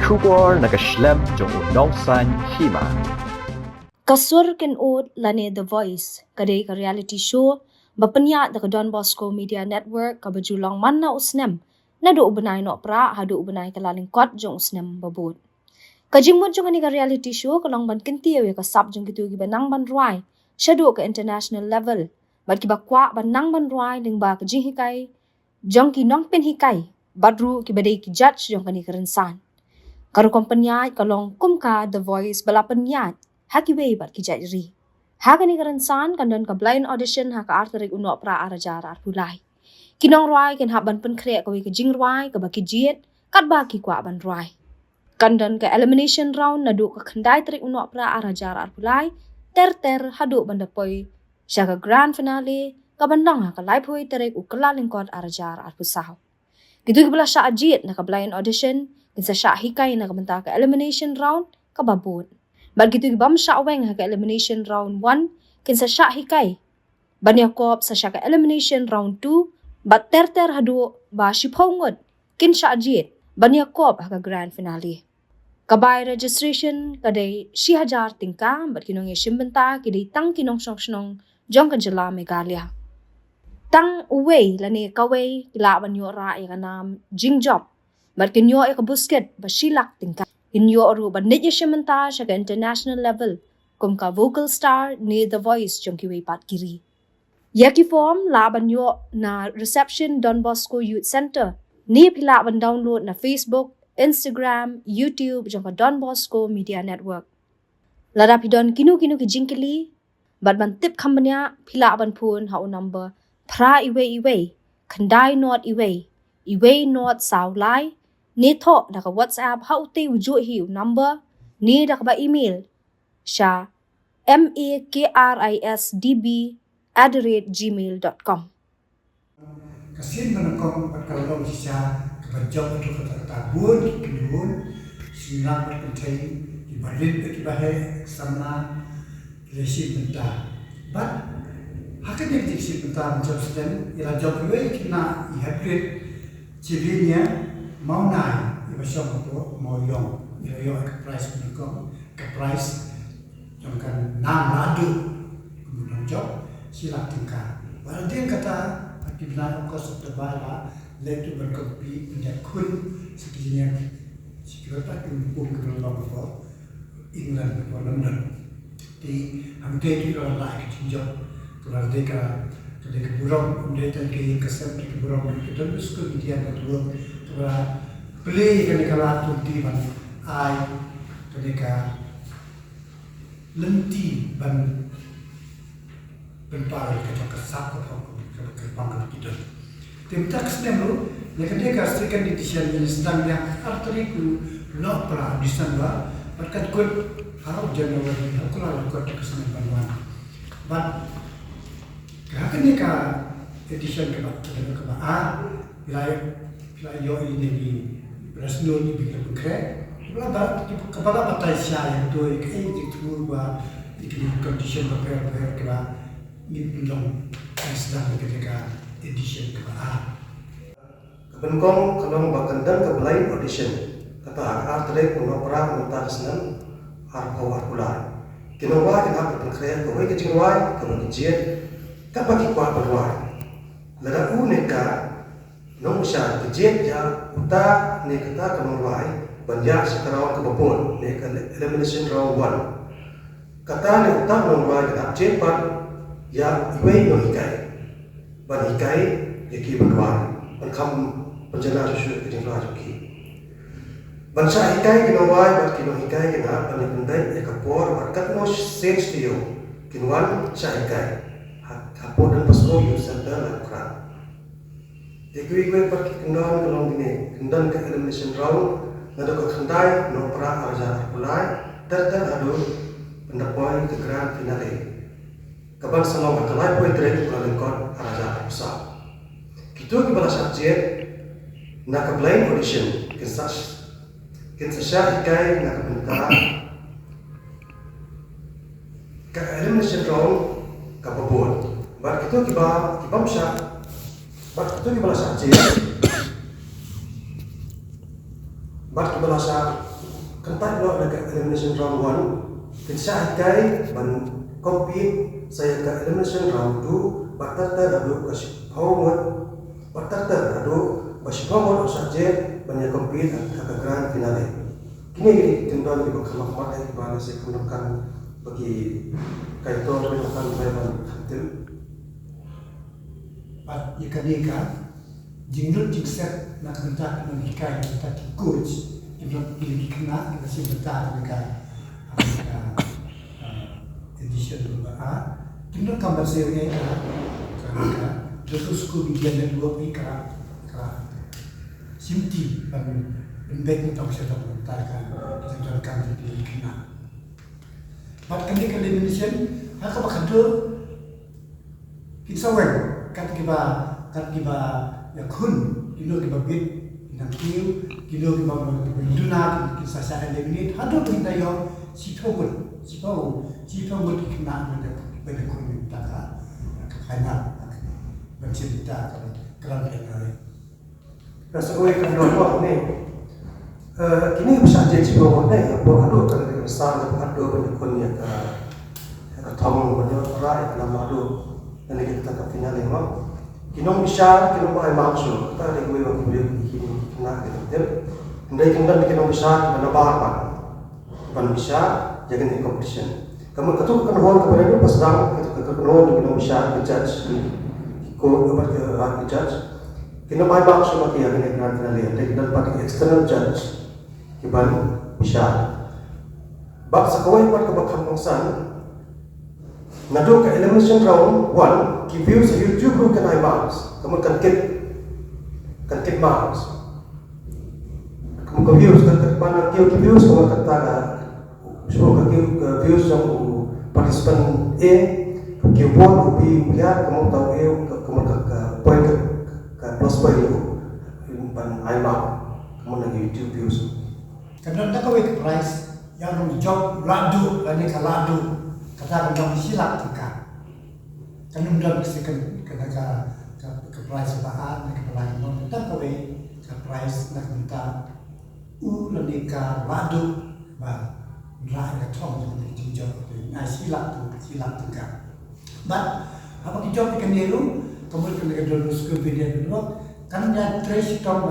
Shubor nakaslem jong udongsan hima. Kasur ken ud lane The Voice, kadai ka reality show, bapanya da ka Don Bosco Media Network ka bajulang man na usnem, na do ubanay no pra, hado ubanay ka lalingkot jong usnem babud. Kajimod jong ani ka reality show, kalang ban kintiyaw ya kasap jong gitu gibanang ban ruay, siya do ka international level, bat kibakwa banang ban ruay, ding ba kajing hikay, jong kinong pen hikay, badru kibadai ki judge jong kani karensan. Karu kompanyat kalong kumka The Voice balapanyat, hakiway bat kijajri. Haka ni karansan kandon ka blind audition haka arterik uno pra arajar arpulay. Kinong ruay ken haban pen krek kawi ka jing ruay ka baki jiet kat baki kwa ban ruay. Kandon ka elimination round nadu ka kandai terik uno pra arajar arpulay ter hadu bandapoy siya ka grand finale ka bandang haka laipoy terik ukalalingkod arajar arpusaw. Gitu kibala siya ajiet na ka blind audition kinsa siya hikay na kamanta ka elimination round kababot. Bag gitu gibam siya aweng ha ka elimination round 1 kinsa siya hikay. Banyakop sa siya ka elimination round 2 bat ter hadu ba sipongod kin siya ajit banyakop ha ka grand finale. Kabay registration kaday 6,000 tingka bat kinong isimbenta kiday tang kinong syong jong kanjala Megalia. Tang uway lani kaway kilaban yo ra ya kanam jing job. Bat kinyo ay kabusket basilak tingka. Kinyo oru banit ya shimenta siya ka international level kum ka vocal star ni The Voice jong kiway pat kiri. Yaki form laban yo na reception Don Bosco Youth Center. Ni pilaban download na Facebook, Instagram, YouTube jong ka Don Bosco Media Network. Ladapi don kinu ki jingkili. Bat man tip kambanya pilaban pun hau number pra iwe kandai not iwe not saulai. Ni to da ka WhatsApp hau te wujud hiu number ni da ka ba email siya makrisdb@gmail.com. Kasin menekong perkalong sisa kebajak itu kata tabun kedun silang berkentai dibalik berkibahe sama lesi benda. But haknya lesi benda macam sedang ila job we kena hybrid civilnya mau naik ibasyong itu mau yong ila ke price menekong ke price yang kan nang ladu kemudian job silang tingkah. Walau dia kata akibat kos terbala letu berkopi menjadi kun sekiranya sekiranya kumpul ke dalam England atau London di hampir di orang lain job kalau mereka burung mereka ke kesem ke burung ke dalam sekolah dia betul Tura play kani kala tunti ban ai kani ka lenti ban bentar ke kasap ke pangkal kita. Tim tak sedang lu, ya kani ka sekan di disian yang sedang yang arteri ku lo pra Desember berkat kut harap Januari aku lalu kut kesenang bantuan. Ban kani ka edition ke wilayah yo ini di Rasnul di Bukit Bukit, kepala batai saya itu itu gua di condition berker kira ini belum sedang ketika edition kepala. Kebenkong kenong bakandang ke blind audition kata akar terek kuno perang mentah senang arko arkulai. Kinongwa kena berpengkrean kowe kejingwai kono kejiet kapaki kwa berwai. Lada uneka nong sya kejet ya uta ne kata kamulai banyak sekarang kebabon ne elimination round 1 kata ne uta nong wai kata cepat ya iwe no hikai ban hikai yaki banwai ban kam penjana susu kejeng rajuki ban sa hikai kino wai ban kino hikai kena ban pendai ya kapor ban kat no sense to you kinwan sa hikai kapor dan pasko you sanda la kran. Ikui pakai kendan kelong ini, kendan ke elimination round, nado ke kendai, no pra arja arpulai, ter adu pendapoy ke grand finale. Kapan salong akalai poin trade ulalingkot arja arpusa. Kitu kibala subject nak ke blind audition, kinsa sya ikai nak ke benta ke elimination round kababon. Bar kitu kibam sya Bak itu di balas saja. bat ke balasa kentai lo ada elimination round 1 kinsa kai ban compete saya ke elimination round 2 batar adu kasih homot batar adu kasih homot saja banyak compete ke grand finale kini tendon di bawah mata di bawah saya gunakan bagi kaito menekan saya hadir bat ika jingrut jingset nak bentak menikah kita coach kita pilih kena kita sih bentak mereka edition berba'a kita kamar sewa kan terus ku bikin dan dua pika simti bentuk untuk saya bentak kita kan pilih kena bat kini Indonesia hak apa kado kita wen kat kiba ya kun kilo kiba bit nang kiu kilo kiba duna kisah saya ini hado kita yo sipawut kena pada kun minta kana bercerita kalau kita rasa gue kan dua ni kini bisa jadi bawa ni apa ado kan besar ado banyak kun ya ka thom banyak orang yang nama ado dan kita ke final lima kinong bisa kinong ay maksud kita ada gue bagi beliau kini kena kita ndai kinong bisa mana bahapan ban bisa jaga ni competition kamu ketuk kan hol kepada itu pas dang kita kenal kinong bisa ke judge ko dapat ke judge kinong ay maksud maki yang ini grand finale dan kita pakai external judge kiban bisa bab sakawai pat ke bakam bangsan nado ke elimination round 1 ki views sa YouTube group kan ay marks kamu kan kit marks kamu ke views kan mana ki views kamu kata so ka views yang participant A ki bon ubi lihat kamu tahu kamu ke point ke plus point itu ban ay mark kamu lagi YouTube views karena tak kawai ke price yang job ladu lani kaladu kata orang silap juga kan mudah mestikan kena ke price bahan ke price non tak kawai ke price nak minta lani kaladu bah rai ke thong yang dijawab nah silap juga but apa dijawab ikan niru kemudian kena dulu school video dulu kan dia trace tom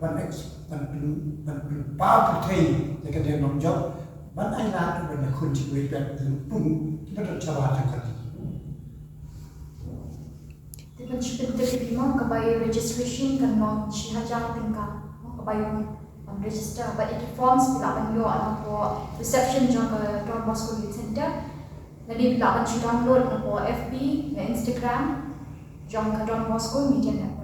ban power putih yang dia non job ban ai la tu ban kun ci wei ban pun kita tak cawa tak Dengan seperti memang kebayar registration kan non sihajang tingkat kebayar register but it forms bila banyo atau reception jang ke Don Bosco Youth Center jadi bila ban download atau FB dan Instagram jang ke Don Bosco Media Network